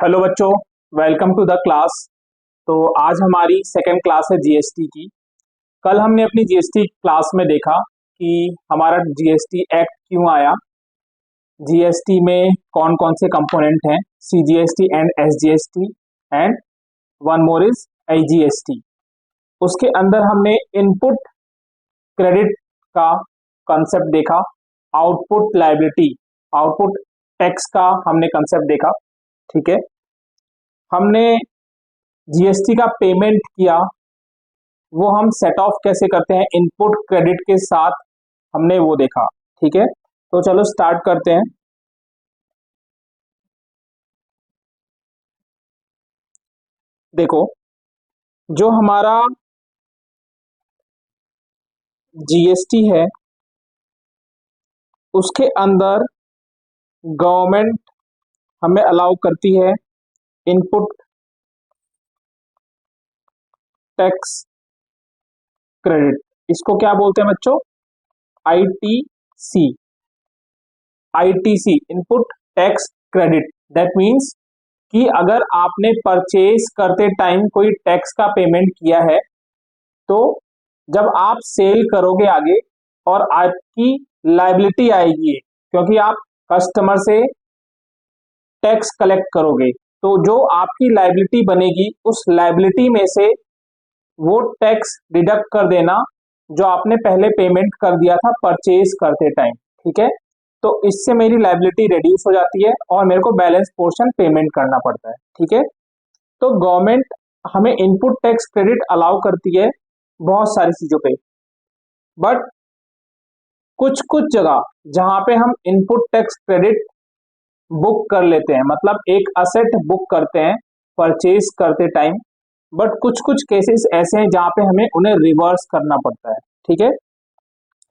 Hello बच्चों, welcome to the class. तो आज हमारी सेकेंड क्लास है जीएसटी की। कल हमने अपनी जीएसटी क्लास में देखा कि हमारा जीएसटी एक्ट क्यों आया, जीएसटी में कौन कौन से कंपोनेंट हैं, CGST and SGST and one more is IGST. उसके अंदर हमने इनपुट क्रेडिट का कंसेप्ट देखा, आउटपुट लायबिलिटी, आउटपुट टैक्स का हमने कंसेप्ट देखा। ठीक है, हमने जीएसटी का पेमेंट किया, वो हम सेट ऑफ कैसे करते हैं इनपुट क्रेडिट के साथ, हमने वो देखा। ठीक है, तो चलो स्टार्ट करते हैं। देखो, जो हमारा जीएसटी है उसके अंदर गवर्नमेंट हमें अलाउ करती है इनपुट टैक्स क्रेडिट। इसको क्या बोलते हैं बच्चों? ITC. ITC input tax credit. That means कि अगर आपने परचेज करते टाइम कोई टैक्स का पेमेंट किया है तो जब आप सेल करोगे आगे और आपकी लायबिलिटी आएगी, क्योंकि आप कस्टमर से टैक्स कलेक्ट करोगे, तो जो आपकी लायबिलिटी बनेगी उस लायबिलिटी में से वो टैक्स डिडक्ट कर देना जो आपने पहले पेमेंट कर दिया था परचेज करते टाइम। ठीक है, तो इससे मेरी लायबिलिटी रिड्यूस हो जाती है और मेरे को बैलेंस पोर्शन पेमेंट करना पड़ता है। ठीक है, तो गवर्नमेंट हमें इनपुट टैक्स क्रेडिट अलाउ करती है बहुत सारी चीजों पे, बट कुछ कुछ जगह जहां पे हम इनपुट टैक्स क्रेडिट बुक कर लेते हैं, मतलब एक असेट बुक करते हैं परचेज करते टाइम, बट कुछ कुछ केसेस ऐसे हैं जहां पे हमें उन्हें रिवर्स करना पड़ता है। ठीक है,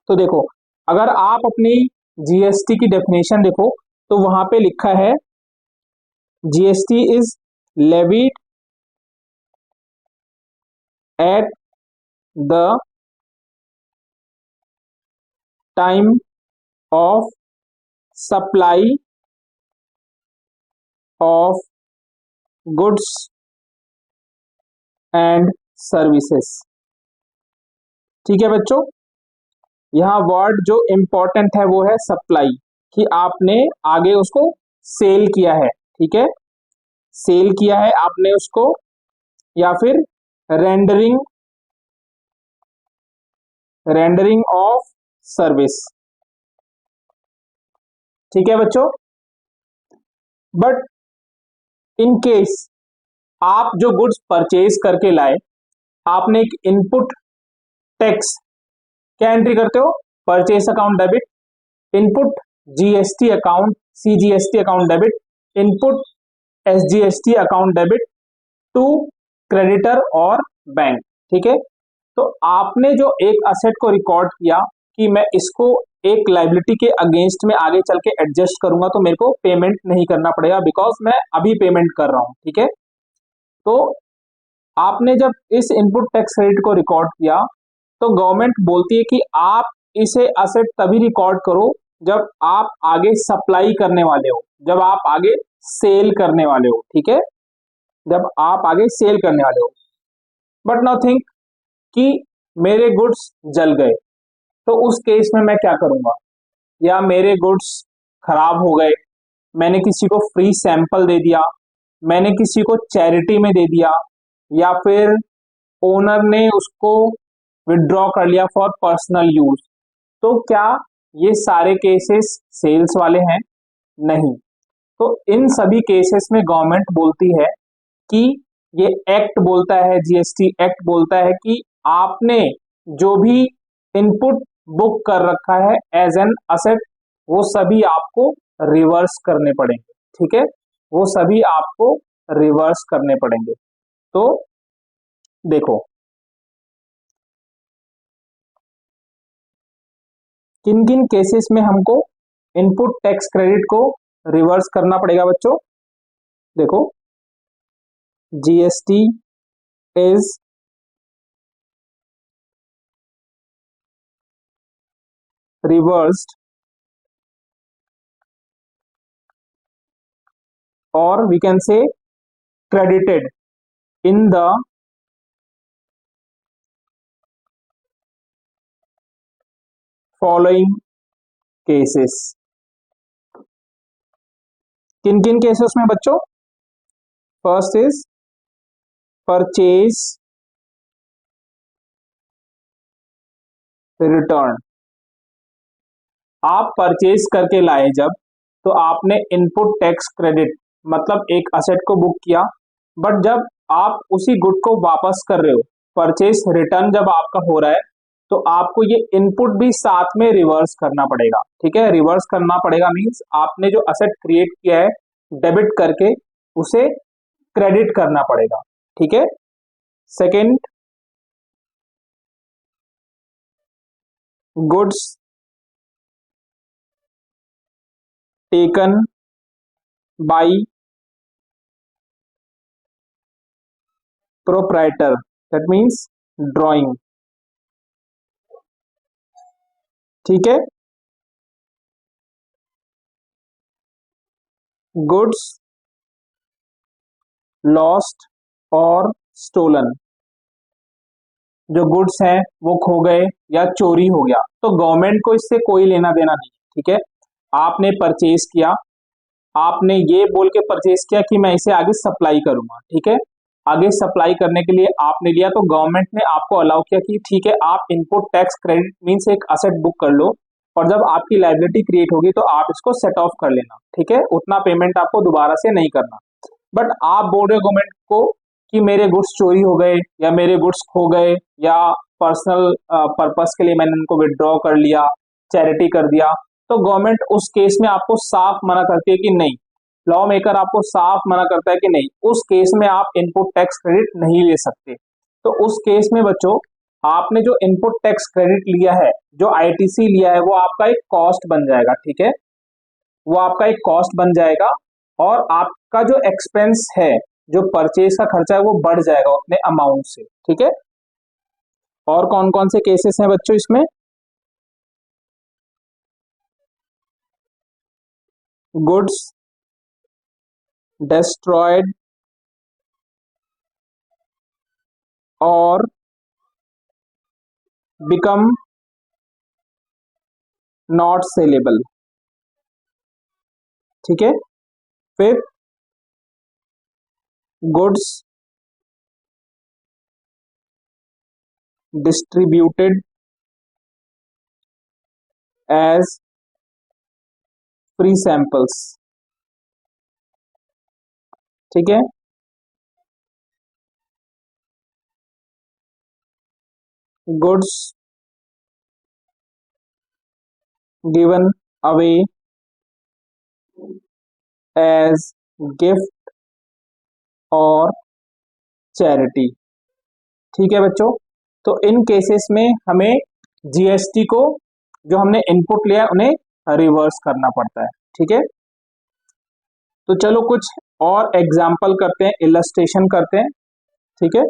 तो देखो, अगर आप अपनी जीएसटी की डेफिनेशन देखो तो वहां पे लिखा है GST is levied at the time of supply of goods and services. ठीक है बच्चों, यहाँ वर्ड जो इंपॉर्टेंट है वो है सप्लाई, कि आपने आगे उसको सेल किया है। ठीक है, सेल किया है आपने उसको, या फिर रेंडरिंग, रेंडरिंग ऑफ सर्विस। ठीक है बच्चों, बट इन केस आप जो गुड्स परचेज करके लाए, आपने एक इनपुट टैक्स क्या एंट्री करते हो? Purchase account debit, input GST account CGST account debit, input SGST account debit to creditor और बैंक। ठीक है, तो आपने जो एक असेट को रिकॉर्ड किया कि मैं इसको एक लायबिलिटी के अगेंस्ट में आगे चल के एडजस्ट करूंगा तो मेरे को पेमेंट नहीं करना पड़ेगा बिकॉज मैं अभी पेमेंट कर रहा हूं। ठीक है, तो आपने जब इस इनपुट टैक्स क्रेडिट को रिकॉर्ड किया तो गवर्नमेंट बोलती है कि आप इसे असेट तभी रिकॉर्ड करो जब आप आगे सप्लाई करने वाले हो, जब आप आगे सेल करने वाले हो। ठीक है, जब आप आगे सेल करने वाले हो। बट नाउ थिंक कि मेरे गुड्स जल गए, तो उस केस में मैं क्या करूंगा? या मेरे गुड्स खराब हो गए, मैंने किसी को फ्री सैंपल दे दिया, मैंने किसी को चैरिटी में दे दिया, या फिर ओनर ने उसको विड्रॉ कर लिया फॉर पर्सनल यूज, तो क्या ये सारे केसेस सेल्स वाले हैं? नहीं। तो इन सभी केसेस में गवर्नमेंट बोलती है कि ये एक्ट बोलता है, जीएसटी एक्ट बोलता है कि आपने जो भी इनपुट बुक कर रखा है एज एन असेट, वो सभी आपको रिवर्स करने पड़ेंगे। ठीक है, वो सभी आपको रिवर्स करने पड़ेंगे। तो देखो, किन किन केसेस में हमको इनपुट टैक्स क्रेडिट को रिवर्स करना पड़ेगा बच्चों? देखो, जीएसटी इज रिवर्स्ड, और we can say credited in the following cases. किन किन केसेस में बच्चों? First is purchase return. आप परचेज करके लाए जब, तो आपने इनपुट टैक्स क्रेडिट मतलब एक असेट को बुक किया, बट जब आप उसी गुड को वापस कर रहे हो, परचेज रिटर्न जब आपका हो रहा है, तो आपको ये इनपुट भी साथ में रिवर्स करना पड़ेगा। ठीक है, रिवर्स करना पड़ेगा मींस आपने जो असेट क्रिएट किया है डेबिट करके उसे क्रेडिट करना पड़ेगा। ठीक है। Second, goods taken by proprietor, that means drawing. ठीक है। गुड्स लॉस्ट और स्टोलन, जो गुड्स हैं वो खो गए या चोरी हो गया, तो गवर्नमेंट को इससे कोई लेना देना नहीं। ठीक है, आपने परचेज किया, आपने ये बोल के परचेज किया कि मैं इसे आगे सप्लाई करूंगा। ठीक है, आगे सप्लाई करने के लिए आपने लिया, तो गवर्नमेंट ने आपको अलाउ किया कि ठीक है आप इनपुट टैक्स क्रेडिट मींस एक असेट बुक कर लो, और जब आपकी लायबिलिटी क्रिएट होगी तो आप इसको सेट ऑफ कर लेना। ठीक है, उतना पेमेंट आपको दोबारा से नहीं करना। बट आप बोल रहे हो गवर्नमेंट को कि मेरे गुड्स चोरी हो गए या मेरे गुड्स खो गए या पर्सनल पर्पस के लिए मैंने उनको विड्रॉ कर लिया, चैरिटी कर दिया, तो गवर्नमेंट उस केस में आपको साफ मना करती है कि नहीं, लॉ मेकर आपको साफ मना करता है कि नहीं, उस केस में आप इनपुट टैक्स क्रेडिट नहीं ले सकते। तो उस केस में बच्चों, आपने जो इनपुट टैक्स क्रेडिट लिया है, जो आईटीसी लिया है, वो आपका एक कॉस्ट बन जाएगा। ठीक है, वो आपका एक कॉस्ट बन जाएगा, और आपका जो एक्सपेंस है, जो परचेज का खर्चा है, वो बढ़ जाएगा उतने अमाउंट से। ठीक है। और कौन कौन से केसेस हैं बच्चों इसमें? गुड्स डिस्ट्रॉयड और बिकम नॉट सेलेबल। ठीक है। फिर goods distributed as free samples. ठीक है। Goods given away as gift और चैरिटी। ठीक है बच्चों, तो इन केसेस में हमें जीएसटी को, जो हमने इनपुट लिया उन्हें रिवर्स करना पड़ता है। ठीक है, तो चलो कुछ और एग्जाम्पल करते हैं, इलस्ट्रेशन करते हैं। ठीक है,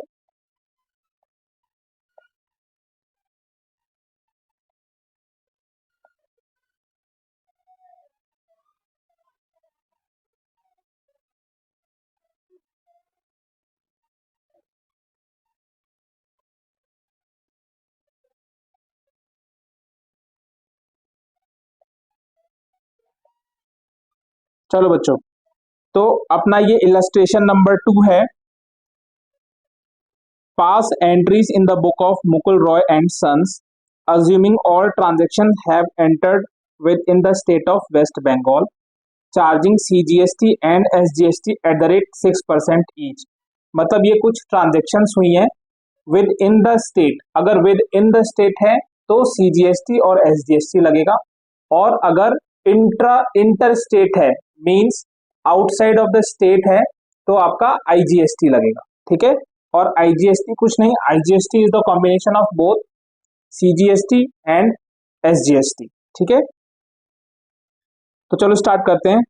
चलो बच्चों, तो अपना ये इलस्ट्रेशन नंबर 2 है। Pass entries in the book of Mukul Roy and sons, assuming all transactions have entered within the state of West Bengal, charging CGST and SGST at the rate 6% each। मतलब ये कुछ ट्रांजेक्शन्स हुई हैं विद इन द स्टेट, अगर with in the state है तो CGST और SGST लगेगा, और अगर इंटर स्टेट है means outside of the state है तो आपका IGST लगेगा। ठीक है, और IGST कुछ नहीं, IGST is the combination of both CGST and SGST। ठीक है, तो चलो स्टार्ट करते हैं।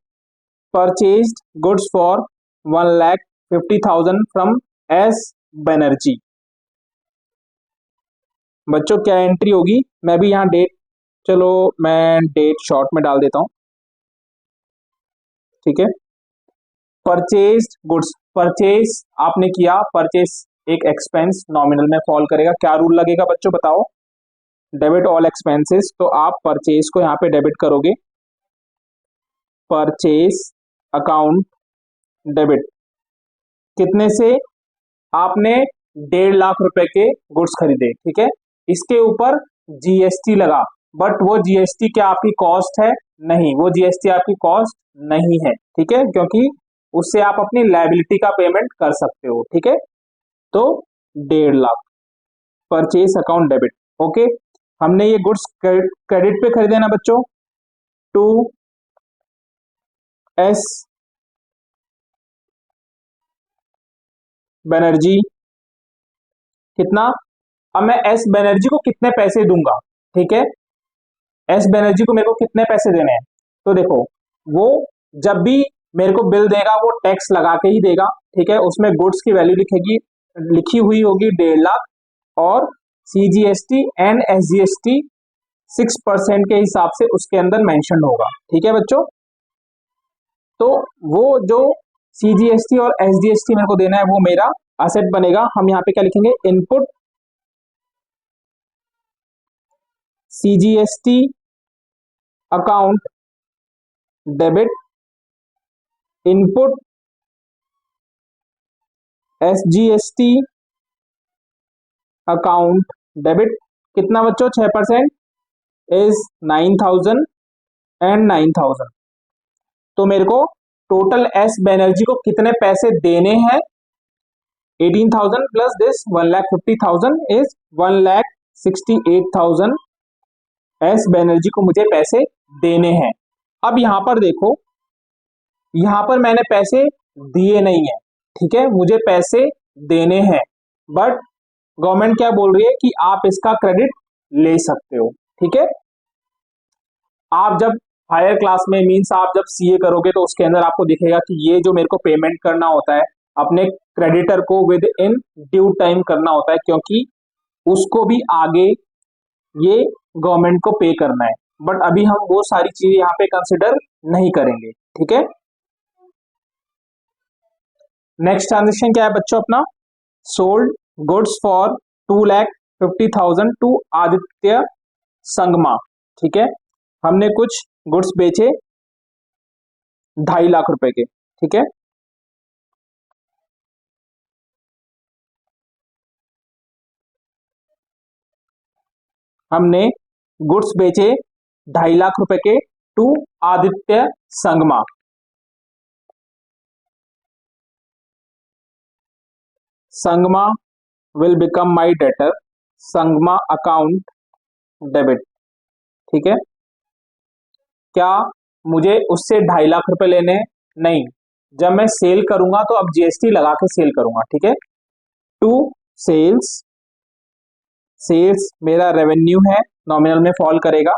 Purchased goods for 1,50,000 from S Banerjee. बच्चों क्या एंट्री होगी? मैं भी यहाँ डेट, चलो मैं डेट शॉर्ट में डाल देता हूँ। ठीक है, परचेज गुड्स, परचेज आपने किया, परचेज एक एक्सपेंस नॉमिनल में फॉल करेगा, क्या रूल लगेगा बच्चों बताओ? डेबिट ऑल एक्सपेंसेस, तो आप परचेज को यहाँ पे डेबिट करोगे, परचेज अकाउंट डेबिट, कितने से? आपने 1.5 लाख रुपए के गुड्स खरीदे, ठीक है, इसके ऊपर जीएसटी लगा, बट वो जीएसटी क्या आपकी कॉस्ट है? नहीं, वो जीएसटी आपकी कॉस्ट नहीं है, ठीक है, क्योंकि उससे आप अपनी लायबिलिटी का पेमेंट कर सकते हो, ठीक है। तो 1.5 lakh purchase account debit, okay. हमने ये गुड्स क्रेडिट पे खरीदे ना बच्चों, टू एस बनर्जी, कितना? अब मैं एस बनर्जी को कितने पैसे दूंगा, ठीक है, एस बनर्जी को मेरे को कितने पैसे देने हैं? तो देखो, वो जब भी मेरे को बिल देगा वो टैक्स लगा के ही देगा, ठीक है, उसमें गुड्स की वैल्यू लिखेगी, लिखी हुई होगी 1.5 लाख, और सीजीएसटी एंड एसजीएसटी 6% के हिसाब से उसके अंदर मेंशन होगा, ठीक है बच्चों। तो वो जो सीजीएसटी और एसजीएसटी मेरे को देना है वो मेरा असेट बनेगा। हम यहाँ पे क्या लिखेंगे? Input CGST account debit, input SGST account debit, कितना बच्चों? 6% इज 9,000 एंड 9,000। तो मेरे को टोटल एस बैनर्जी को कितने पैसे देने हैं? 18,000 plus this 1,50,000 is 1,68,000 S Banerjee को मुझे पैसे देने हैं। अब यहां पर देखो, यहां पर मैंने पैसे दिए नहीं है, ठीक है, मुझे पैसे देने हैं, बट गवर्नमेंट क्या बोल रही है कि आप इसका क्रेडिट ले सकते हो, ठीक है। आप जब हायर क्लास में मींस आप जब सीए करोगे तो उसके अंदर आपको दिखेगा कि ये जो मेरे को पेमेंट करना होता है अपने क्रेडिटर को विद इन ड्यू टाइम करना होता है, क्योंकि उसको भी आगे ये गवर्नमेंट को पे करना है, बट अभी हम वो सारी चीजें यहाँ पे कंसिडर नहीं करेंगे, ठीक है। नेक्स्ट ट्रांजेक्शन क्या है बच्चों अपना? Sold goods for 2,50,000 to Aditya Sangma, ठीक है, हमने कुछ गुड्स बेचे 2.5 लाख रुपए के, ठीक है। हमने गुड्स बेचे 2.5 लाख रुपए के to Aditya Sangma. Sangma will become my debtor, Sangma account debit, ठीक है। क्या मुझे उससे 2.5 लाख रुपए लेने? नहीं, जब मैं सेल करूंगा तो अब जीएसटी लगा के सेल करूंगा, ठीक है। टू सेल्स, सेल्स मेरा रेवेन्यू है, नॉमिनल में फॉल करेगा,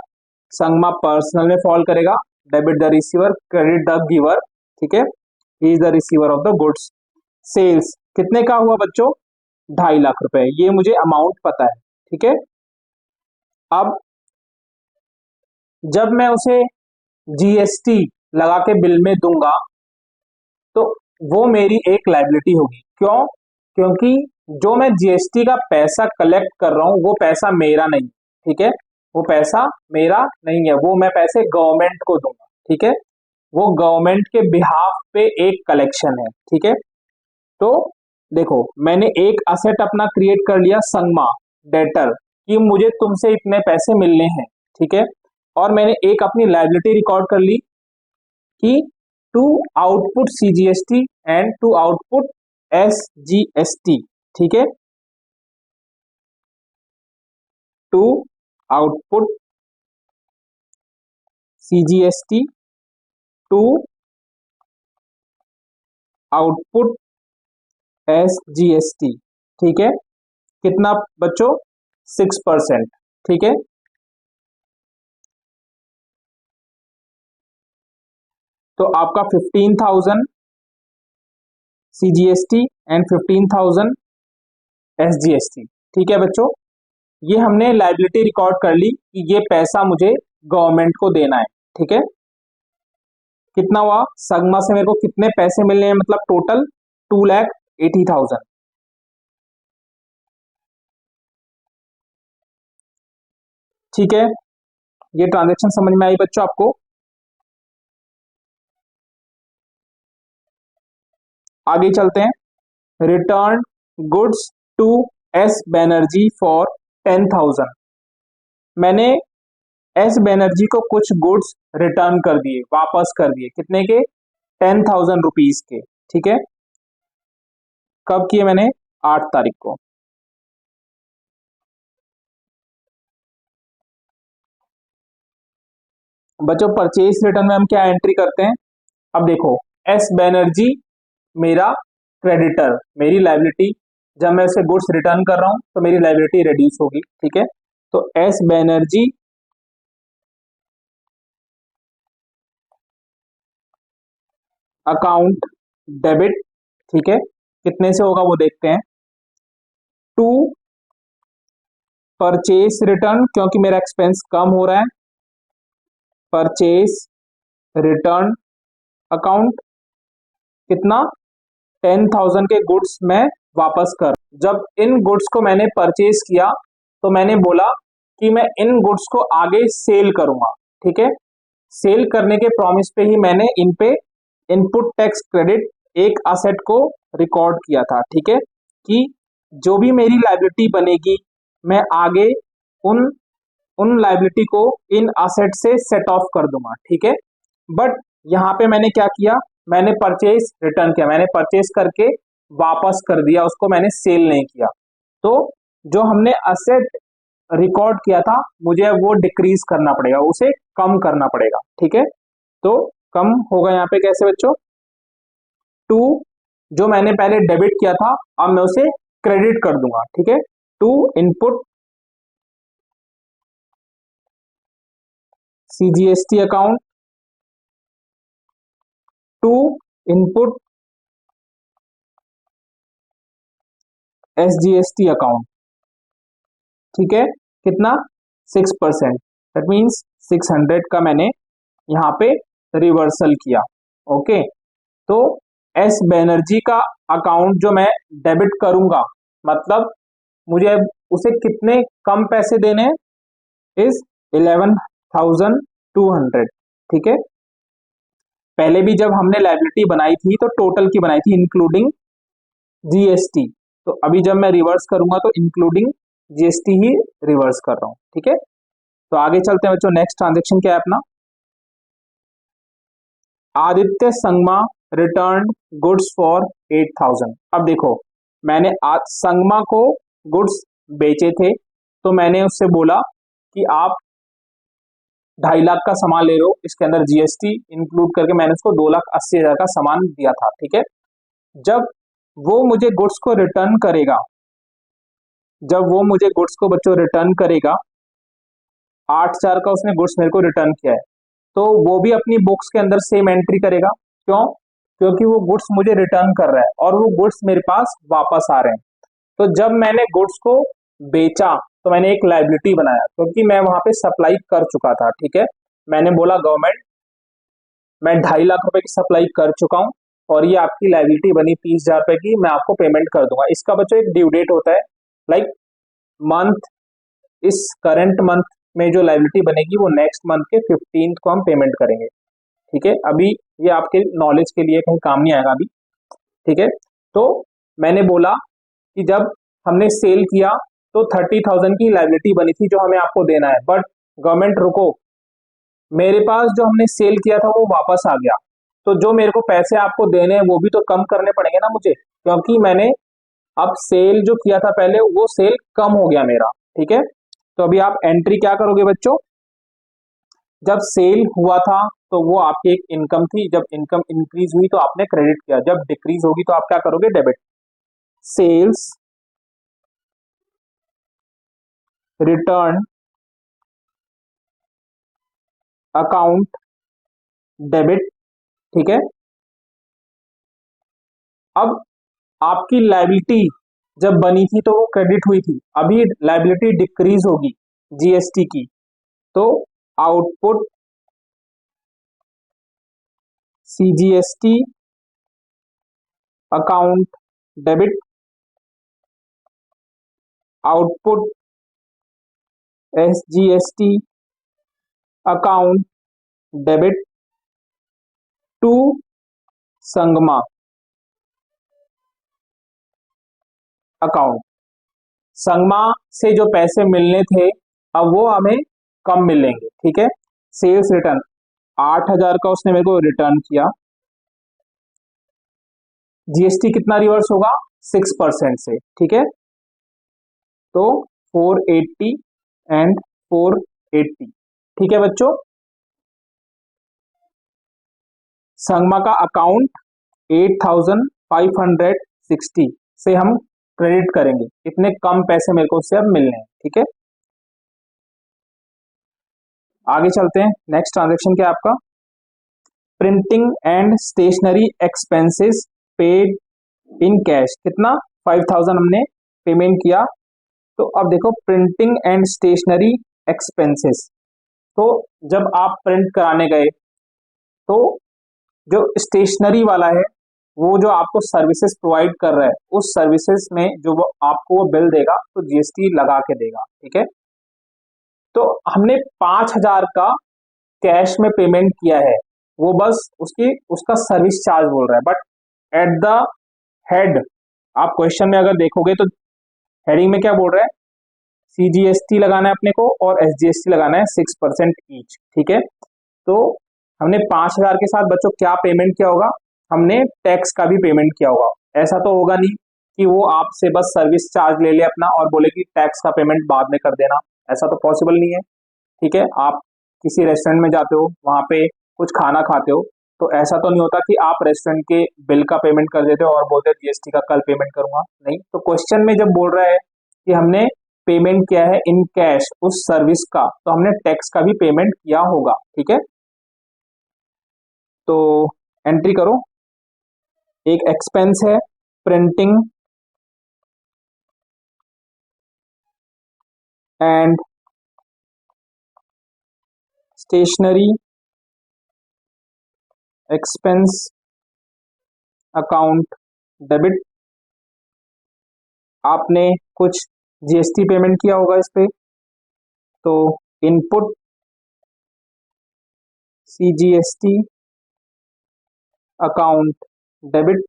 संगमा पर्सनल में फॉल करेगा, debit the receiver, credit the giver, ठीक है, he is the receiver of the goods. Sales कितने का हुआ बच्चों? 2.5 लाख रुपए, ये मुझे अमाउंट पता है, ठीक है। अब जब मैं उसे जीएसटी लगा के बिल में दूंगा तो वो मेरी एक लायबिलिटी होगी, क्यों? क्योंकि जो मैं जीएसटी का पैसा कलेक्ट कर रहा हूं वो पैसा मेरा नहीं, ठीक है, वो पैसा मेरा नहीं है, वो मैं पैसे गवर्नमेंट को दूंगा, ठीक है, वो गवर्नमेंट के बिहाफ पे एक कलेक्शन है, ठीक है। तो देखो, मैंने एक असेट अपना क्रिएट कर लिया संगमा डेटर कि मुझे तुमसे इतने पैसे मिलने हैं, ठीक है, और मैंने एक अपनी लायबिलिटी रिकॉर्ड कर ली कि to output CGST and to output SGST, ठीक है, to output CGST to output SGST, ठीक है, कितना बच्चों? 6%, ठीक है। तो आपका 15,000 सीजीएसटी एंड 15,000 एसजीएसटी, ठीक है बच्चों। ये हमने लायबिलिटी रिकॉर्ड कर ली कि ये पैसा मुझे गवर्नमेंट को देना है, ठीक है। कितना हुआ, संगमा से मेरे को कितने पैसे मिलने हैं, मतलब टोटल 2,80,000। ठीक है, ये ट्रांजेक्शन समझ में आई बच्चों आपको? आगे चलते हैं। Return goods to S Banerjee for 10,000। मैंने एस बैनर्जी को कुछ गुड्स रिटर्न कर दिए, वापस कर दिए, कितने के, 10,000 रुपीज के। ठीक है, कब किए मैंने, 8 तारीख को। बच्चों परचेज रिटर्न में हम क्या एंट्री करते हैं, अब देखो, एस बैनर्जी मेरा क्रेडिटर, मेरी लाइबिलिटी, जब मैं उसे गुड्स रिटर्न कर रहा हूं तो मेरी लाइबिलिटी रिड्यूस होगी। ठीक है, तो एस बैनर्जी अकाउंट डेबिट। ठीक है, कितने से होगा वो देखते हैं, टू परचेज रिटर्न, क्योंकि मेरा एक्सपेंस कम हो रहा है, परचेज रिटर्न अकाउंट, कितना, 10,000 के गुड्स मैं वापस कर। जब इन गुड्स को मैंने परचेज किया तो मैंने बोला कि मैं इन गुड्स को आगे सेल करूंगा। ठीक है, सेल करने के प्रॉमिस पे ही मैंने इन पे इनपुट टैक्स क्रेडिट एक असेट को रिकॉर्ड किया था। ठीक है, कि जो भी मेरी लाइबिलिटी बनेगी मैं आगे उन उन लाइबिलिटी को इन असेट से सेट ऑफ कर दूंगा। ठीक है, बट यहाँ पे मैंने क्या किया, मैंने परचेज रिटर्न किया, मैंने परचेज करके वापस कर दिया उसको, मैंने सेल नहीं किया। तो जो हमने असेट रिकॉर्ड किया था मुझे वो डिक्रीज करना पड़ेगा, उसे कम करना पड़ेगा। ठीक है, तो कम होगा यहाँ पे कैसे बच्चों, टू, जो मैंने पहले डेबिट किया था अब मैं उसे क्रेडिट कर दूंगा। ठीक है, to input CGST account, to input SGST account. ठीक है, कितना, 6%, दैट मीन्स 600 का मैंने यहाँ पे रिवर्सल किया। ओके, तो एस बैनर्जी का अकाउंट जो मैं डेबिट करूंगा, मतलब मुझे अब उसे कितने कम पैसे देने हैं, इज 11,200। ठीक है, पहले भी जब हमने लाइबिलिटी बनाई थी तो टोटल की बनाई थी इंक्लूडिंग जीएसटी, तो अभी जब मैं रिवर्स करूंगा तो इंक्लूडिंग जीएसटी ही रिवर्स कर रहा हूं। ठीक है, तो आगे चलते हैं बच्चों, नेक्स्ट ट्रांजेक्शन क्या है अपना, Aditya Sangma return goods for 8,000। अब देखो, मैंने आज संगमा को गुड्स बेचे थे तो मैंने उससे बोला कि आप 2.5 लाख का सामान ले रहे हो, इसके अंदर जीएसटी इंक्लूड करके मैंने उसको 2,80,000 का सामान दिया था। ठीक है, जब वो मुझे गुड्स को रिटर्न करेगा, जब वो मुझे गुड्स को बच्चों रिटर्न करेगा, 8,000 का उसने गुड्स मेरे को रिटर्न किया है, तो वो भी अपनी बुक्स के अंदर सेम एंट्री करेगा। क्यों, क्योंकि वो गुड्स मुझे रिटर्न कर रहा है और वो गुड्स मेरे पास वापस आ रहे हैं। तो जब मैंने गुड्स को बेचा तो मैंने एक लाइबिलिटी बनाया, क्योंकि मैं वहां पे सप्लाई कर चुका था। ठीक है, मैंने बोला गवर्नमेंट मैं 2.5 लाख रुपए की सप्लाई कर चुका हूं और ये आपकी लाइबिलिटी बनी 30,000 रुपए की, मैं आपको पेमेंट कर दूंगा। इसका बच्चों एक ड्यू डेट होता है, लाइक मंथ, इस करंट मंथ में जो लाइबिलिटी बनेगी वो नेक्स्ट मंथ के 15th को हम पेमेंट करेंगे। ठीक है, अभी ये आपके नॉलेज के लिए कहीं काम नहीं आएगा अभी। ठीक है, तो मैंने बोला कि जब हमने सेल किया तो 30,000 की लाइबिलिटी बनी थी जो हमें आपको देना है, बट गवर्नमेंट रुको, मेरे पास जो हमने सेल किया था वो वापस आ गया, तो जो मेरे को पैसे आपको देने हैं वो भी तो कम करने पड़ेंगे ना मुझे, क्योंकि मैंने अब सेल जो किया था पहले वो सेल कम हो गया मेरा। ठीक है, तो अभी आप एंट्री क्या करोगे बच्चों, जब सेल हुआ था तो वो आपकी एक इनकम थी, जब इनकम इंक्रीज हुई तो आपने क्रेडिट किया, जब डिक्रीज होगी तो आप क्या करोगे, debit. Sales return account debit. ठीक है, अब आपकी लाइबिलिटी जब बनी थी तो वो क्रेडिट हुई थी, अभी लाइबिलिटी डिक्रीज होगी जीएसटी की, तो output CGST account debit output SGST account debit to Sangma account. Sangma से जो पैसे मिलने थे अब वो हमें कम मिलेंगे, ठीक है। सेल्स रिटर्न 8,000 का उसने मेरे को रिटर्न किया। जीएसटी कितना रिवर्स होगा 6% से, ठीक है। तो 480 एंड 480, ठीक है बच्चों। संगमा का अकाउंट 8,560 से हम क्रेडिट करेंगे, इतने कम पैसे मेरे को उससे अब मिलने हैं, ठीक है। आगे चलते हैं। नेक्स्ट ट्रांजेक्शन क्या है आपका, printing and stationery expenses paid in cash. कितना 5,000 हमने पेमेंट किया। तो अब देखो प्रिंटिंग एंड स्टेशनरी एक्सपेंसेस, तो जब आप प्रिंट कराने गए तो जो स्टेशनरी वाला है वो जो आपको सर्विसेज प्रोवाइड कर रहा है उस सर्विसेज में जो वो आपको वो बिल देगा तो जीएसटी लगा के देगा, ठीक है। तो हमने 5,000 का कैश में पेमेंट किया है, वो बस उसका सर्विस चार्ज बोल रहा है, बट एट द हेड आप क्वेश्चन में अगर देखोगे तो हेडिंग में क्या बोल रहा है, सीजीएसटी लगाना है अपने को और एसजीएसटी लगाना है 6% ईच, ठीक है। तो हमने 5,000 के साथ बच्चों क्या पेमेंट किया होगा, हमने टैक्स का भी पेमेंट किया होगा। ऐसा तो होगा नहीं कि वो आपसे बस सर्विस चार्ज ले ले अपना और बोले कि टैक्स का पेमेंट बाद में कर देना, ऐसा तो पॉसिबल नहीं है, ठीक है। आप किसी रेस्टोरेंट में जाते हो, वहां पे कुछ खाना खाते हो, तो ऐसा तो नहीं होता कि आप रेस्टोरेंट के बिल का पेमेंट कर देते हो और बोलते हो जीएसटी का कल पेमेंट करूंगा, नहीं। तो क्वेश्चन में जब बोल रहा है कि हमने पेमेंट किया है इन कैश उस सर्विस का, तो हमने टैक्स का भी पेमेंट किया होगा, ठीक है। तो एंट्री करो, एक एक्सपेंस है printing and stationery expense account debit. आपने कुछ जीएसटी पेमेंट किया होगा इस पे, तो input CGST account debit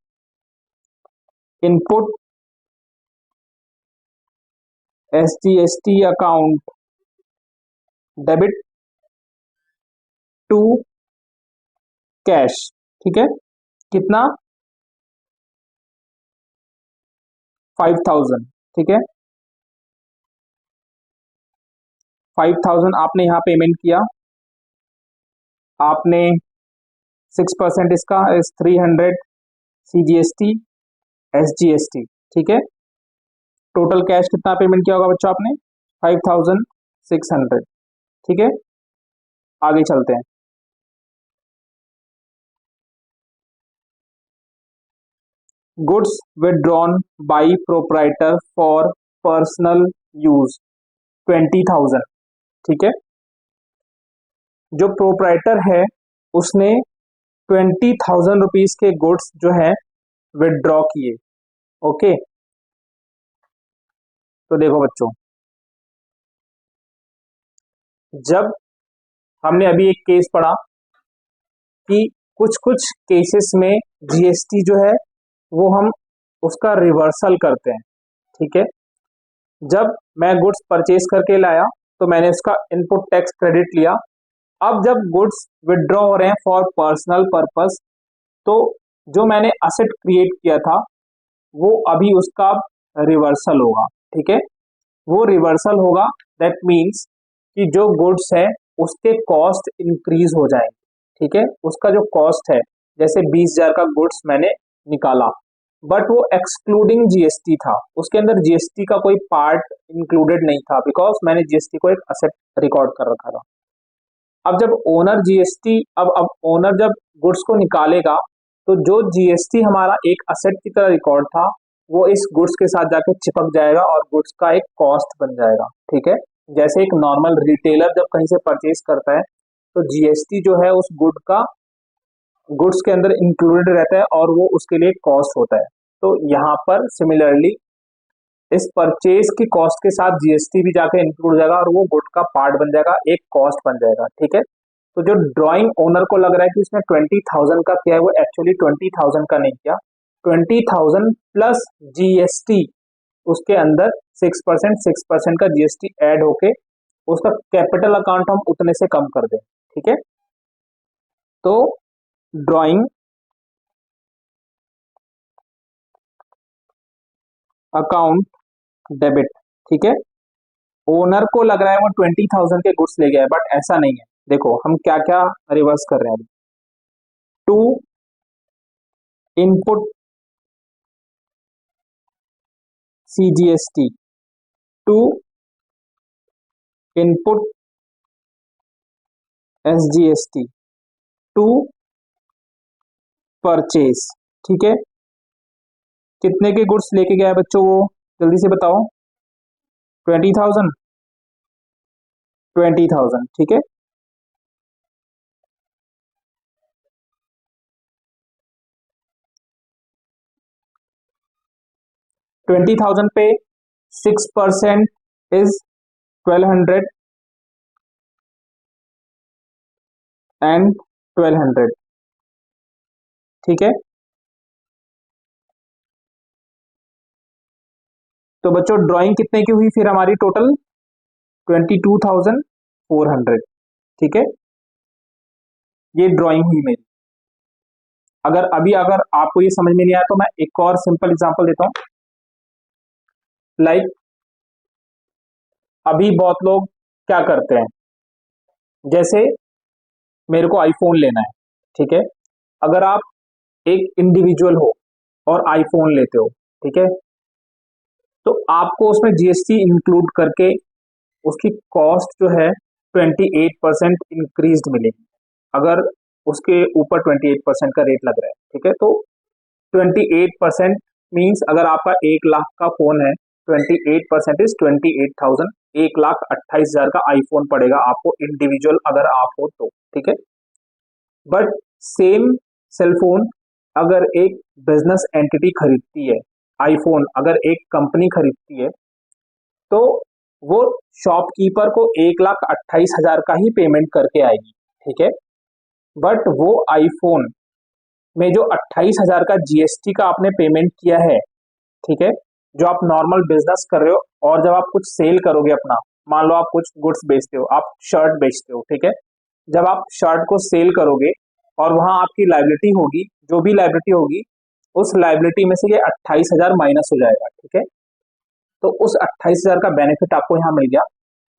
input SGST account debit to cash, ठीक है। कितना 5,000, ठीक है। 5,000 आपने यहाँ पेमेंट किया, आपने 6% इसका इस 300 सीजीएसटी एसजीएसटी, ठीक है। टोटल कैश कितना पेमेंट किया होगा बच्चों आपने 5,600, ठीक है। आगे चलते हैं। Goods withdrawn bye proprietor for personal use 20,000, ठीक है। जो प्रोप्राइटर है उसने 20,000 रुपीज के गुड्स जो है विथड्रॉ किए, ओके। तो देखो बच्चों, जब हमने अभी एक केस पढ़ा कि कुछ कुछ केसेस में जीएसटी जो है वो हम उसका रिवर्सल करते हैं, ठीक है। जब मैं गुड्स परचेज करके लाया तो मैंने उसका इनपुट टैक्स क्रेडिट लिया। अब जब गुड्स विथड्रॉ हो रहे हैं फॉर पर्सनल पर्पस, तो जो मैंने असेट क्रिएट किया था वो अभी उसका रिवर्सल होगा, ठीक है। वो रिवर्सल होगा, दैट मीन्स कि जो गुड्स है उसके कॉस्ट इंक्रीज हो जाएंगे, ठीक है। उसका जो कॉस्ट है, जैसे 20,000 का गुड्स मैंने निकाला, बट वो एक्सक्लूडिंग जीएसटी था, उसके अंदर जीएसटी का कोई पार्ट इंक्लूडेड नहीं था, बिकॉज मैंने जीएसटी को एक असेट रिकॉर्ड कर रखा था। अब जब ओनर जीएसटी अब ओनर जब गुड्स को निकालेगा तो जो जीएसटी हमारा एक असेट की तरह रिकॉर्ड था वो इस गुड्स के साथ जाके चिपक जाएगा और गुड्स का एक कॉस्ट बन जाएगा, ठीक है। जैसे एक नॉर्मल रिटेलर जब कहीं से परचेज करता है तो जीएसटी जो है उस गुड का गुड्स के अंदर इंक्लूडेड रहता है और वो उसके लिए कॉस्ट होता है। तो यहाँ पर सिमिलरली इस परचेज की कॉस्ट के साथ जीएसटी भी जाके इंक्लूड हो जाएगा और वो गुड का पार्ट बन जाएगा, एक कॉस्ट बन जाएगा। ठीक है, तो जो ड्राइंग ओनर को लग रहा है कि उसने 20,000 का किया है, वो एक्चुअली 20,000 का नहीं किया, 20,000 प्लस जीएसटी, उसके अंदर 6% का जीएसटी ऐड होके उसका कैपिटल अकाउंट हम उतने से कम कर दें। ठीक है, तो ड्राइंग अकाउंट डेबिट। ठीक है, ओनर को लग रहा है वो 20,000 के गुड्स ले गया है, बट ऐसा नहीं है। देखो हम क्या क्या रिवर्स कर रहे हैं। To input CGST, to input SGST, to purchase. ठीक है, कितने के गुड्स लेके गया है बच्चों वो, जल्दी से बताओ। 20,000, 20,000। ठीक है, 20,000 पे 6% इज 1,200 एंड 1,200। ठीक है, तो बच्चों ड्राइंग कितने की हुई फिर हमारी टोटल, 22,400। ठीक है, ये ड्राइंग हुई मेरी। अगर आपको ये समझ में नहीं आया तो मैं एक और सिंपल एग्जांपल देता हूं। लाइक अभी बहुत लोग क्या करते हैं, जैसे मेरे को आईफोन लेना है। ठीक है, अगर आप एक इंडिविजुअल हो और आईफोन लेते हो, ठीक है, तो आपको उसमें जीएसटी इंक्लूड करके उसकी कॉस्ट जो है 28% इंक्रीज मिलेगी। अगर उसके ऊपर 28% का रेट लग रहा है, ठीक है, तो 28% मीन्स अगर आपका 1 लाख का फोन है, 28% इज 28,000, 1,28,000 का आईफोन पड़ेगा आपको इंडिविजुअल अगर आप हो तो। ठीक है, बट सेम सेलफोन अगर एक बिजनेस एंटिटी खरीदती है, आईफोन अगर एक कंपनी खरीदती है, तो वो शॉपकीपर को 1,28,000 का ही पेमेंट करके आएगी। ठीक है, बट वो आईफोन में जो 28,000 का जीएसटी का आपने पेमेंट किया है, ठीक है, जो आप नॉर्मल बिजनेस कर रहे हो, और जब आप कुछ सेल करोगे अपना, मान लो आप कुछ गुड्स बेचते हो, आप शर्ट बेचते हो, ठीक है, जब आप शर्ट को सेल करोगे और वहां आपकी लाइबिलिटी होगी, जो भी लाइबिलिटी होगी, उस लाइबिलिटी में से ये 28,000 माइनस हो जाएगा। ठीक है, तो उस 28,000 का बेनिफिट आपको यहाँ मिल गया,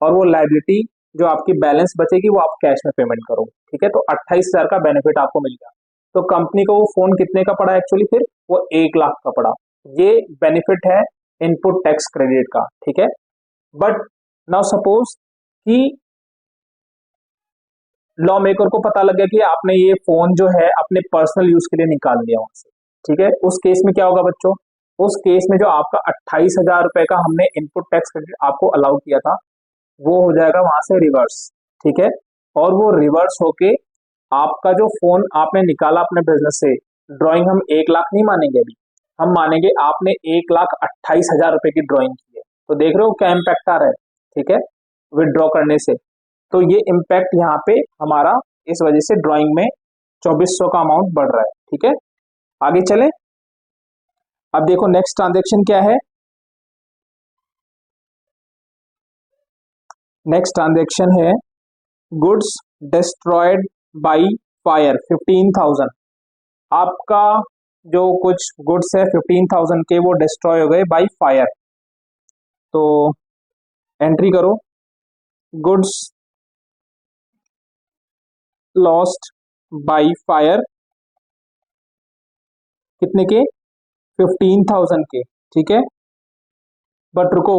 और वो लाइबिलिटी जो आपकी बैलेंस बचेगी वो आप कैश में पेमेंट करोगे। ठीक है, तो 28,000 का बेनिफिट आपको मिल गया। तो कंपनी को वो फोन कितने का पड़ा एक्चुअली, फिर वो 1 लाख का पड़ा। ये बेनिफिट है इनपुट टैक्स क्रेडिट का। ठीक है, बट नाउ सपोज कि लॉ मेकर को पता लग गया कि आपने ये फोन जो है अपने पर्सनल यूज के लिए निकाल दिया वहां से। ठीक है, उस केस में क्या होगा बच्चों, उस केस में जो आपका 28,000 रुपए का हमने इनपुट टैक्स क्रेडिट आपको अलाउ किया था, वो हो जाएगा वहां से रिवर्स। ठीक है, और वो रिवर्स होके आपका जो फोन आपने निकाला अपने बिजनेस से, ड्राइंग हम 1 लाख नहीं मानेंगे अभी, हम मानेंगे आपने 1,28,000 रुपए की ड्राइंग की है। तो देख रहे हो क्या इम्पैक्ट आ रहा है। ठीक है, विदड्रॉ करने से, तो ये इम्पैक्ट यहाँ पे हमारा इस वजह से ड्राइंग में 2,400 का अमाउंट बढ़ रहा है। ठीक है, आगे चले। अब देखो नेक्स्ट ट्रांजेक्शन क्या है। नेक्स्ट ट्रांजेक्शन है गुड्स डिस्ट्रॉयड बाई फायर 15,000। आपका जो कुछ गुड्स है 15,000 के, वो डिस्ट्रॉय हो गए बाई फायर। तो एंट्री करो, गुड्स लॉस्ट बाई फायर कितने के, 15,000 के। ठीक है, बट रुको,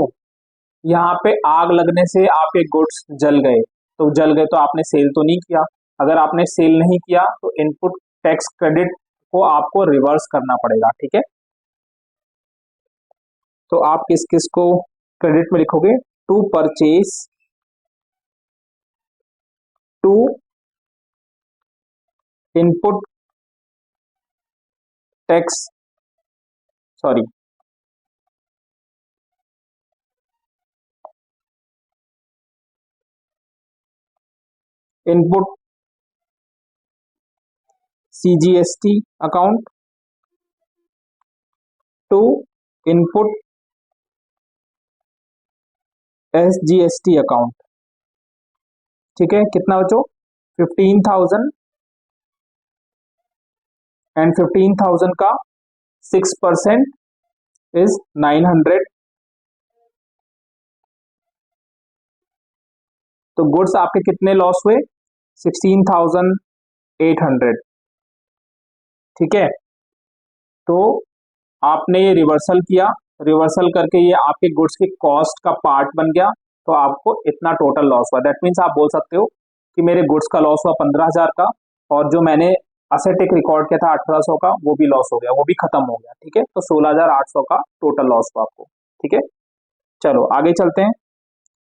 यहाँ पे आग लगने से आपके गुड्स जल गए, तो जल गए तो आपने सेल तो नहीं किया। अगर आपने सेल नहीं किया तो इनपुट टैक्स क्रेडिट को आपको रिवर्स करना पड़ेगा। ठीक है, तो आप किस किस को क्रेडिट में लिखोगे, to purchase, to input tax, sorry, input CGST account to input SGST account. ठीक है, कितना बच्चों? 15,000 एंड 15,000 का 6% इज 900। तो गुड्स आपके कितने लॉस हुए? 16,800। ठीक है, तो आपने ये रिवर्सल किया, रिवर्सल करके ये आपके गुड्स की कॉस्ट का पार्ट बन गया, तो आपको इतना टोटल लॉस हुआ। दैट मीन्स आप बोल सकते हो कि मेरे गुड्स का लॉस हुआ 15,000 का, और जो मैंने असेट एक रिकॉर्ड किया था 1800 का, वो भी लॉस हो गया, वो भी खत्म हो गया। ठीक है, तो 16,800 का टोटल लॉस हुआ आपको। ठीक है, चलो आगे चलते हैं।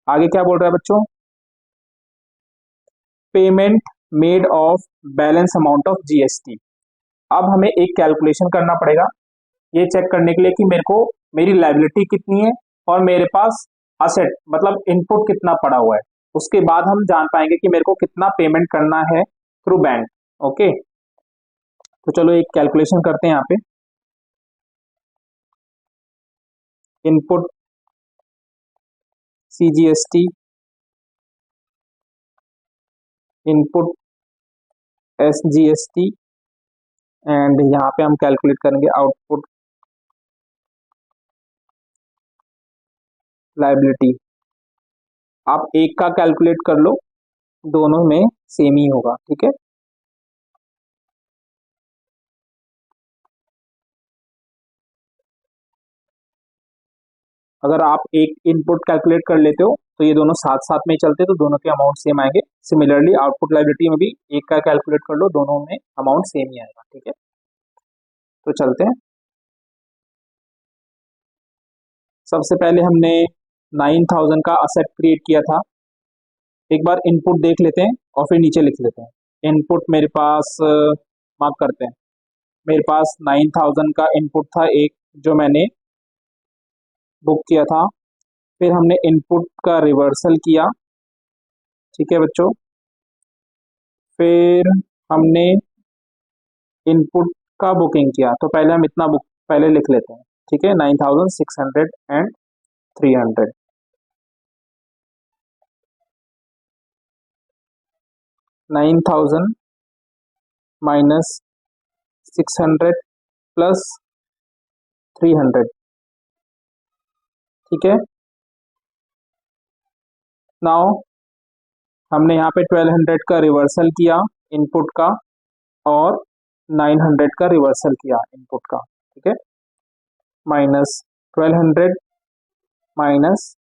आगे क्या बोल रहा है बच्चों? Payment made of balance amount of GST। अब हमें एक कैलकुलेशन करना पड़ेगा ये चेक करने के लिए कि मेरे को मेरी लायबिलिटी कितनी है और मेरे पास असेट मतलब इनपुट कितना पड़ा हुआ है। उसके बाद हम जान पाएंगे कि मेरे को कितना पेमेंट करना है थ्रू बैंक। ओके, तो चलो एक कैलकुलेशन करते हैं यहाँ पे। Input CGST, input SGST, and यहाँ पे हम कैलकुलेट करेंगे आउटपुट लायबिलिटी। आप एक का कैलकुलेट कर लो, दोनों में सेम ही होगा। ठीक है, अगर आप एक इनपुट कैलकुलेट कर लेते हो तो ये दोनों साथ साथ में चलते, तो दोनों के अमाउंट सेम आएंगे। सिमिलरली आउटपुट लायबिलिटी में भी एक का कैलकुलेट कर लो, दोनों में अमाउंट सेम ही आएगा। ठीक है, तो चलते हैं। सबसे पहले हमने 9,000 का असेट क्रिएट किया था। एक बार इनपुट देख लेते हैं और फिर नीचे लिख लेते हैं। इनपुट मेरे पास मार्क करते हैं, मेरे पास 9,000 का इनपुट था एक, जो मैंने बुक किया था। फिर हमने इनपुट का रिवर्सल किया। ठीक है बच्चों, फिर हमने इनपुट का बुकिंग किया, तो पहले हम इतना बुक पहले लिख लेते हैं। ठीक है, 9,600 एंड 300। 9,000 minus 600 plus 300। ठीक है, नाउ हमने यहाँ पे 1200 का रिवर्सल किया इनपुट का, और 900 का रिवर्सल किया इनपुट का। ठीक है, माइनस 1200 माइनस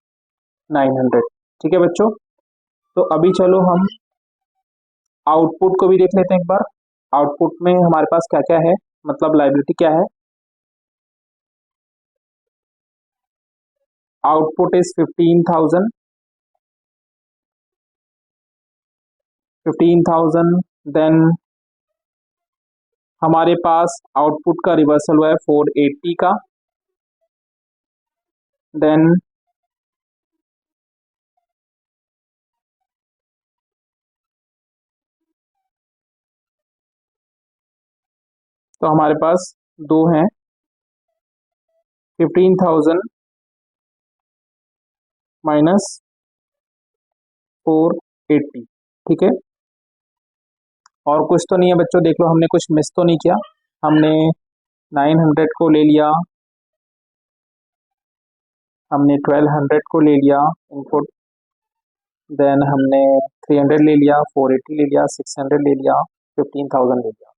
900। ठीक है बच्चों, तो अभी चलो हम आउटपुट को भी देख लेते हैं एक बार। आउटपुट में हमारे पास क्या क्या है, मतलब लायबिलिटी क्या है। Output is 15,000, 15,000। देन हमारे पास आउटपुट का रिवर्सल हुआ है 480 का। देन तो हमारे पास दो हैं, 15,000 माइनस 480। ठीक है, और कुछ तो नहीं है बच्चों, देख लो हमने कुछ मिस तो नहीं किया। हमने 900 को ले लिया, हमने 1200 को ले लिया इनपुट, देन हमने 300 ले लिया, 480 ले लिया, 600 ले लिया, 15,000 ले लिया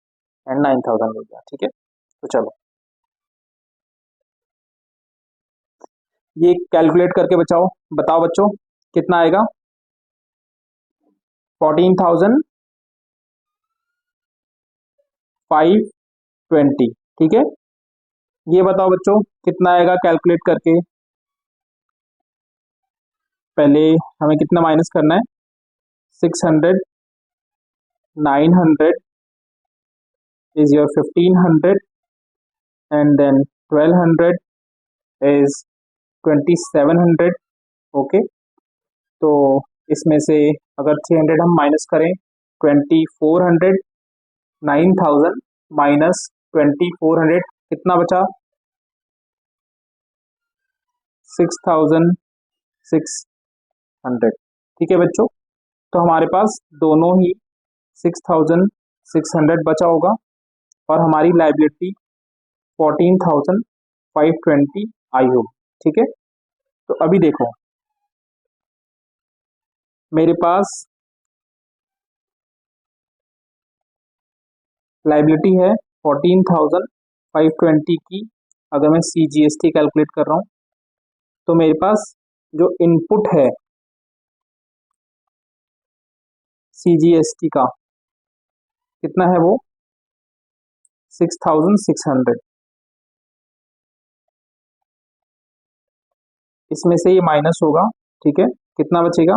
एंड 9,000 ले लिया। ठीक है, तो चलो ये कैलकुलेट करके बचाओ, बताओ बच्चों कितना आएगा। 14,520। ठीक है, ये बताओ बच्चों कितना आएगा कैलकुलेट करके। पहले हमें कितना माइनस करना है, 600, 900 is your 1500 and then 1200 is 2700. Okay, तो इसमें से अगर 300 हम माइनस करें, 2400, 9000 माइनस 2400 कितना बचा? 6600। ठीक है बच्चों, तो हमारे पास दोनों ही 6600 बचा होगा और हमारी लाइबिलिटी 14520 आई होगी। ठीक है, तो अभी देखो मेरे पास लाइबिलिटी है 14520 की। अगर मैं CGST कैलकुलेट कर रहा हूँ तो मेरे पास जो इनपुट है CGST का कितना है, वो 6600। इसमें से ये माइनस होगा। ठीक है, कितना बचेगा?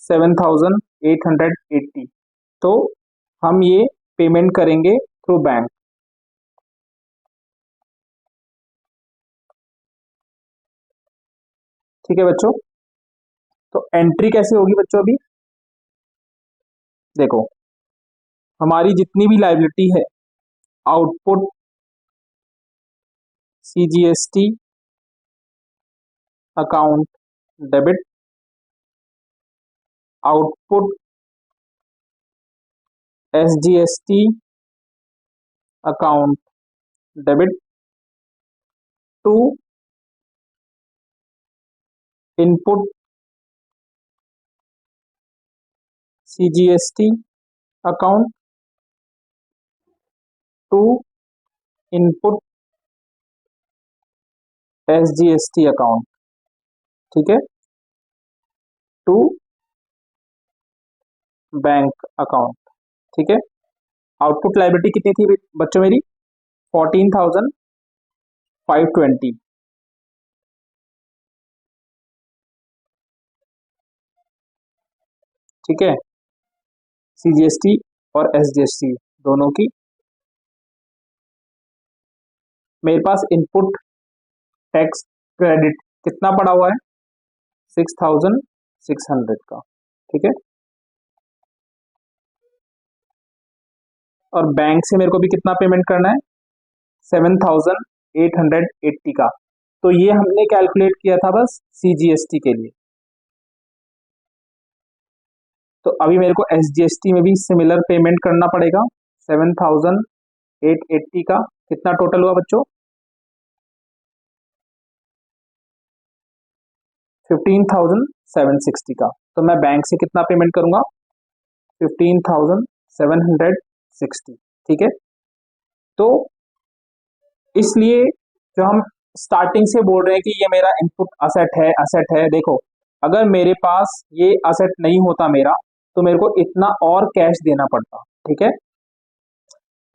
7880। तो हम ये पेमेंट करेंगे थ्रू बैंक। ठीक है बच्चों, तो एंट्री कैसे होगी बच्चों? अभी देखो हमारी जितनी भी लाइबिलिटी है, output CGST account debit, output SGST account debit to input CGST account to input SGST account. ठीक है, टू बैंक अकाउंट। ठीक है, आउटपुट लाइबिलिटी कितनी थी बच्चों मेरी? 14520। ठीक है, CGST और SGST दोनों की। मेरे पास इनपुट टैक्स क्रेडिट कितना पड़ा हुआ है? 6600 का। ठीक है, और बैंक से मेरे को भी कितना पेमेंट करना है? 7880 का। तो ये हमने कैलकुलेट किया था बस CGST के लिए। तो अभी मेरे को SGST में भी सिमिलर पेमेंट करना पड़ेगा। 7880 का कितना टोटल हुआ बच्चों? 15760 का। तो मैं बैंक से कितना पेमेंट करूंगा? 15760। ठीक है, तो इसलिए जो हम स्टार्टिंग से बोल रहे हैं कि ये मेरा इनपुट असेट है, देखो अगर मेरे पास ये असेट नहीं होता मेरा, तो मेरे को इतना और कैश देना पड़ता। ठीक है,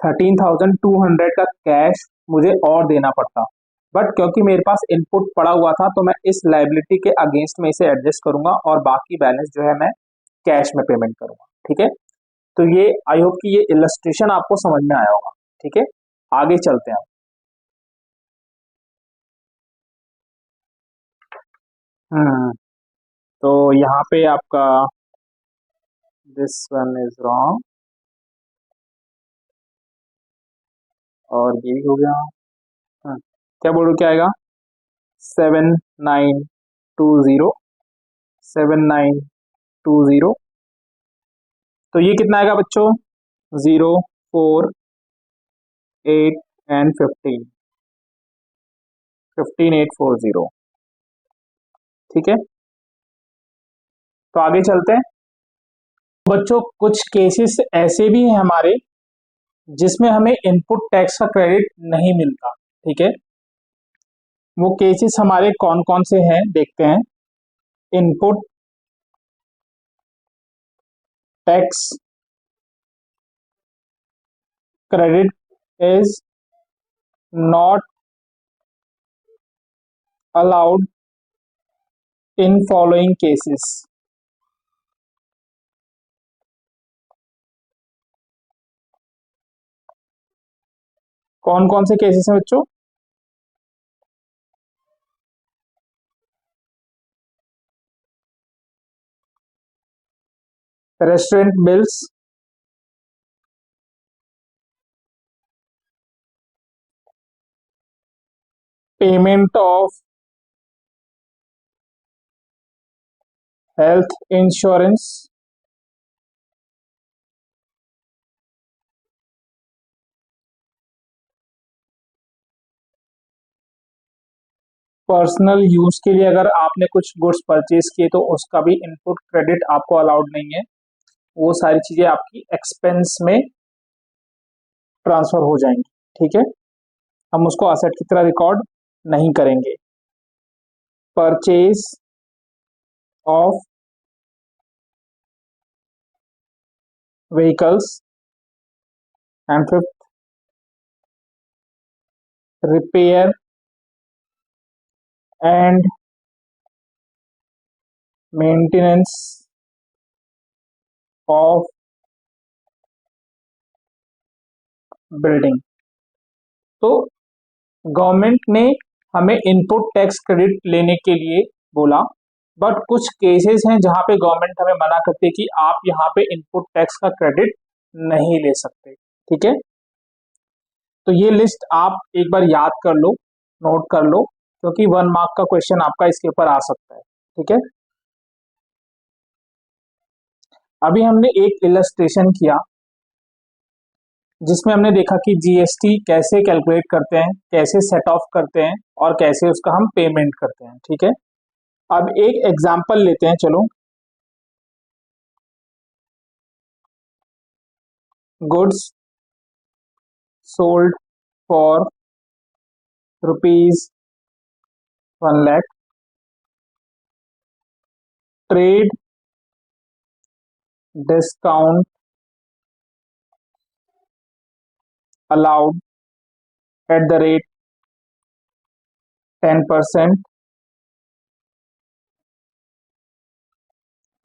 13200 का कैश मुझे और देना पड़ता, बट क्योंकि मेरे पास इनपुट पड़ा हुआ था तो मैं इस लाइबिलिटी के अगेंस्ट में इसे एडजस्ट करूंगा और बाकी बैलेंस जो है मैं कैश में पेमेंट करूंगा। ठीक है, तो ये आई होप कि ये इलस्ट्रेशन आपको समझ में आया होगा। ठीक है, आगे चलते हैं। हम्म तो यहाँ पे आपका दिस वन इज रॉन्ग और ये भी हो गया। क्या बोलो, क्या आएगा? 7920, 7920। तो ये कितना आएगा बच्चों? 0, 4, 8 एंड 15840। ठीक है, तो आगे चलते हैं बच्चों। कुछ केसेस ऐसे भी हैं हमारे जिसमें हमें इनपुट टैक्स का क्रेडिट नहीं मिलता। ठीक है, वो केसेस हमारे कौन कौन से हैं देखते हैं। Input tax credit is not allowed in following cases. कौन कौन से केसेस हैं बच्चों? Restaurant bills, payment of health insurance, personal use के लिए अगर आपने कुछ गुड्स परचेज किए तो उसका भी इनपुट क्रेडिट आपको अलाउड नहीं है, वो सारी चीजें आपकी एक्सपेंस में ट्रांसफर हो जाएंगी। ठीक है, हम उसको असेट की तरह रिकॉर्ड नहीं करेंगे। Purchase of vehicles and fifth repair and maintenance of building. तो गवर्नमेंट ने हमें इनपुट टैक्स क्रेडिट लेने के लिए बोला, बट कुछ केसेस हैं जहां पे गवर्नमेंट हमें मना करती है कि आप यहाँ पे इनपुट टैक्स का क्रेडिट नहीं ले सकते। ठीक है, तो ये लिस्ट आप एक बार याद कर लो, नोट कर लो, क्योंकि 1 मार्क का क्वेश्चन आपका इसके ऊपर आ सकता है। ठीक है, अभी हमने एक इलस्ट्रेशन किया जिसमें हमने देखा कि जीएसटी कैसे कैलकुलेट करते हैं, कैसे सेट ऑफ करते हैं और कैसे उसका हम पेमेंट करते हैं। ठीक है, अब एक एग्जांपल लेते हैं, चलो। Goods sold for ₹1,00,000, trade discount allowed at the rate 10%,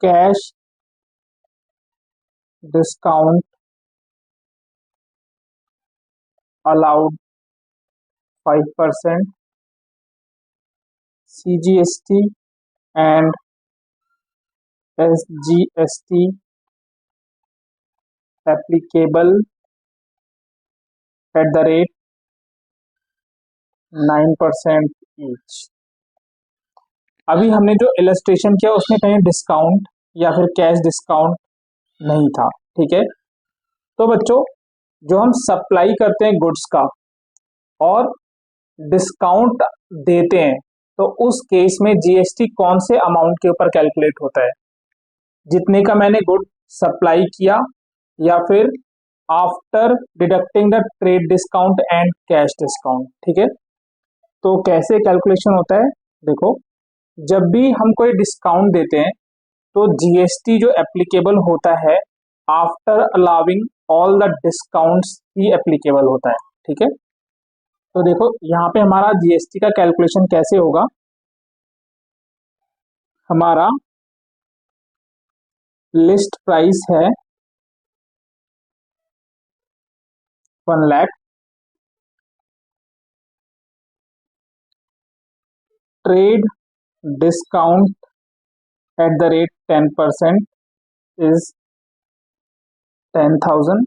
cash discount allowed 5%, CGST and SGST applicable at the rate 9% each। अभी हमने जो इलस्ट्रेशन किया उसमें कहीं डिस्काउंट या फिर कैश डिस्काउंट नहीं था। ठीक है, तो बच्चों जो हम सप्लाई करते हैं गुड्स का और डिस्काउंट देते हैं, तो उस केस में जीएसटी कौन से अमाउंट के ऊपर कैलकुलेट होता है? जितने का मैंने गुड सप्लाई किया या फिर after deducting the trade discount and cash discount. ठीक है, तो कैसे कैलकुलेशन होता है? देखो, जब भी हम कोई डिस्काउंट देते हैं तो जीएसटी जो एप्लीकेबल होता है after allowing all the discounts he applicable होता है। ठीक है, तो देखो यहाँ पे हमारा जीएसटी का कैलकुलेशन कैसे होगा। हमारा लिस्ट प्राइस है 1,00,000, trade discount at the rate 10% is 10,000,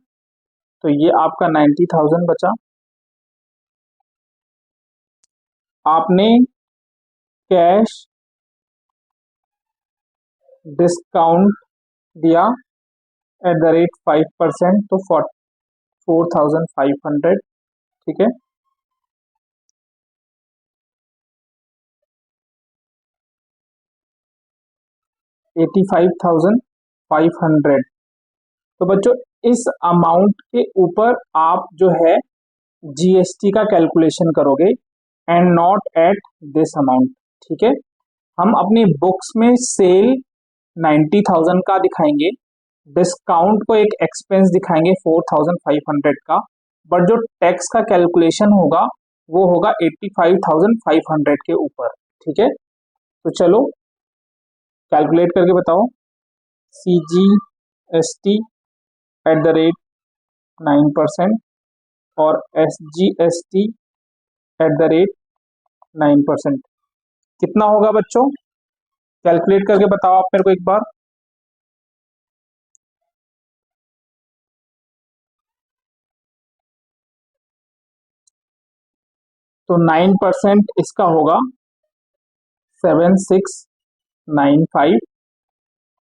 तो ये आपका 90,000 बचा। आपने कैश डिस्काउंट दिया एट द रेट 5%, तो 4,500। ठीक है, 85,500। तो बच्चों इस अमाउंट के ऊपर आप जो है जीएसटी का कैलकुलेशन करोगे and not at this amount. ठीक है, हम अपनी बुक्स में सेल 90,000 का दिखाएंगे, डिस्काउंट को एक एक्सपेंस दिखाएंगे 4,500 का, बट जो टैक्स का कैलकुलेशन होगा वो होगा 85,500 के ऊपर। ठीक है, तो चलो कैलकुलेट करके बताओ। CGST एट द रेट 9%, और SGST @9%। कितना होगा बच्चों, कैलकुलेट करके बताओ आप मेरे को एक बार। तो 9% इसका होगा 7695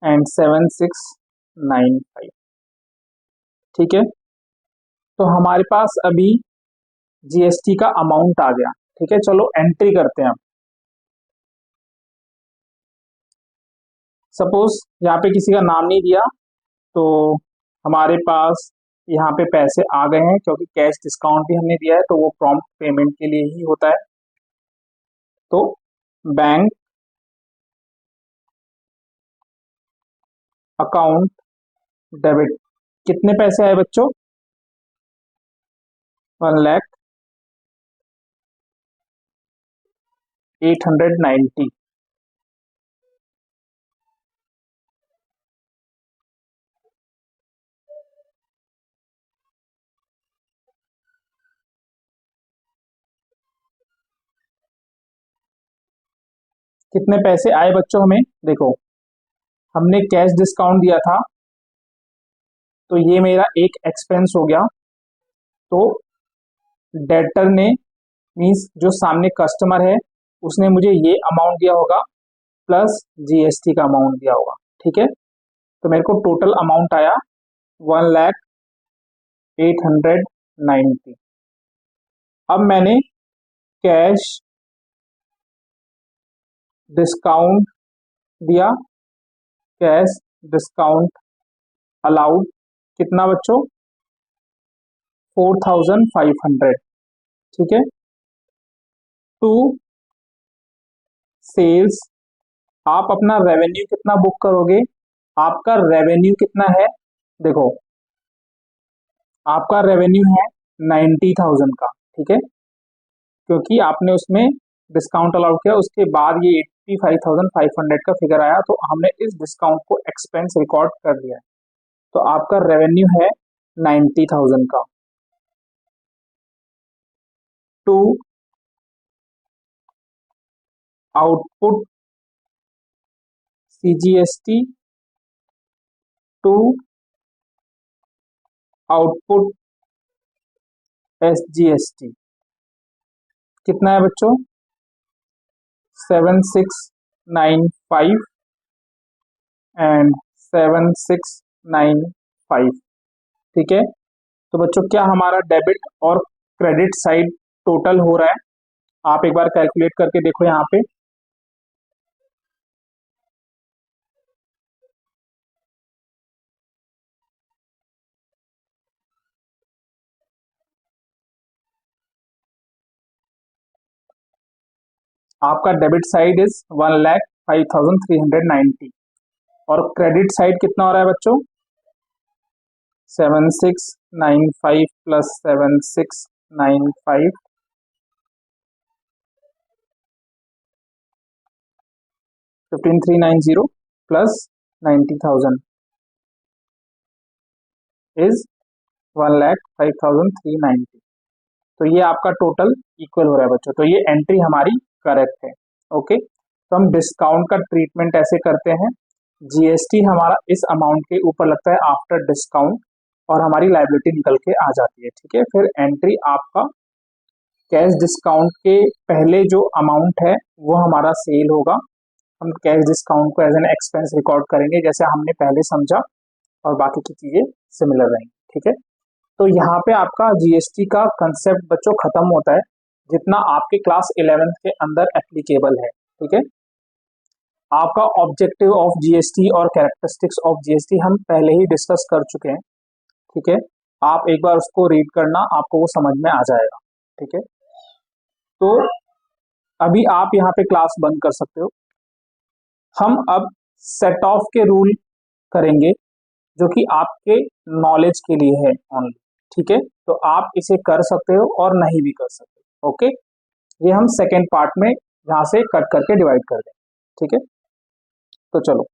एंड 7695। ठीक है, तो हमारे पास अभी GST का अमाउंट आ गया। ठीक है, चलो एंट्री करते हैं। सपोज यहाँ पे किसी का नाम नहीं दिया, तो हमारे पास यहाँ पे पैसे आ गए हैं, क्योंकि कैश डिस्काउंट भी हमने दिया है, तो वो प्रॉम्प्ट पेमेंट के लिए ही होता है। तो बैंक अकाउंट डेबिट, कितने पैसे आए बच्चों, 1,0890। कितने पैसे आए बच्चों हमें, देखो हमने कैश डिस्काउंट दिया था, तो ये मेरा एक एक्सपेंस हो गया। तो डेटर ने, मीन्स जो सामने कस्टमर है, उसने मुझे ये अमाउंट दिया होगा प्लस GST का अमाउंट दिया होगा। ठीक है, तो मेरे को टोटल अमाउंट आया 1,0890। अब मैंने कैश डिस्काउंट दिया, कैश डिस्काउंट अलाउड, कितना बच्चों, 4,500। ठीक है, टू सेल्स, आप अपना रेवेन्यू कितना बुक करोगे, आपका रेवेन्यू कितना है, देखो आपका रेवेन्यू है 90,000 का। ठीक है, क्योंकि आपने उसमें डिस्काउंट अलाउड किया, उसके बाद ये 85,500 का फिगर आया, तो हमने इस डिस्काउंट को एक्सपेंस रिकॉर्ड कर लिया है। तो आपका रेवेन्यू है 90,000 का। To output CGST, to output SGST, कितना है बच्चों, 7695 एंड 7695। ठीक है, तो बच्चों क्या हमारा डेबिट और क्रेडिट साइड टोटल हो रहा है, आप एक बार कैलकुलेट करके देखो। यहाँ पे आपका डेबिट साइड इज 1,05,390 और क्रेडिट साइड कितना हो रहा है बच्चों, 7695 प्लस 7695, 15,390 प्लस 90,000 इज 1,05,390। तो ये आपका टोटल इक्वल हो रहा है बच्चों, तो ये एंट्री हमारी करेक्ट है। ओके, तो हम डिस्काउंट का ट्रीटमेंट ऐसे करते हैं, GST हमारा इस अमाउंट के ऊपर लगता है आफ्टर डिस्काउंट, और हमारी लायबिलिटी निकल के आ जाती है। ठीक है, फिर एंट्री आपका कैश डिस्काउंट के पहले जो अमाउंट है वो हमारा सेल होगा, हम कैश डिस्काउंट को एज एन एक्सपेंस रिकॉर्ड करेंगे, जैसे हमने पहले समझा, और बाकी की चीजें सिमिलर रहेंगी। ठीक है, तो यहाँ पे आपका GST का कंसेप्ट बच्चों खत्म होता है, जितना आपके क्लास 11th के अंदर एप्लीकेबल है। ठीक है, आपका ऑब्जेक्टिव ऑफ GST और कैरेक्टरिस्टिक्स ऑफ GST हम पहले ही डिस्कस कर चुके हैं। ठीक है, आप एक बार उसको रीड करना, आपको वो समझ में आ जाएगा। ठीक है, तो अभी आप यहाँ पे क्लास बंद कर सकते हो। हम अब सेट ऑफ के रूल करेंगे, जो कि आपके नॉलेज के लिए है ओनली। ठीक है, तो आप इसे कर सकते हो और नहीं भी कर सकते। ओके, ये हम सेकेंड पार्ट में यहाँ से कट करके डिवाइड कर देंगे। ठीक है, तो चलो।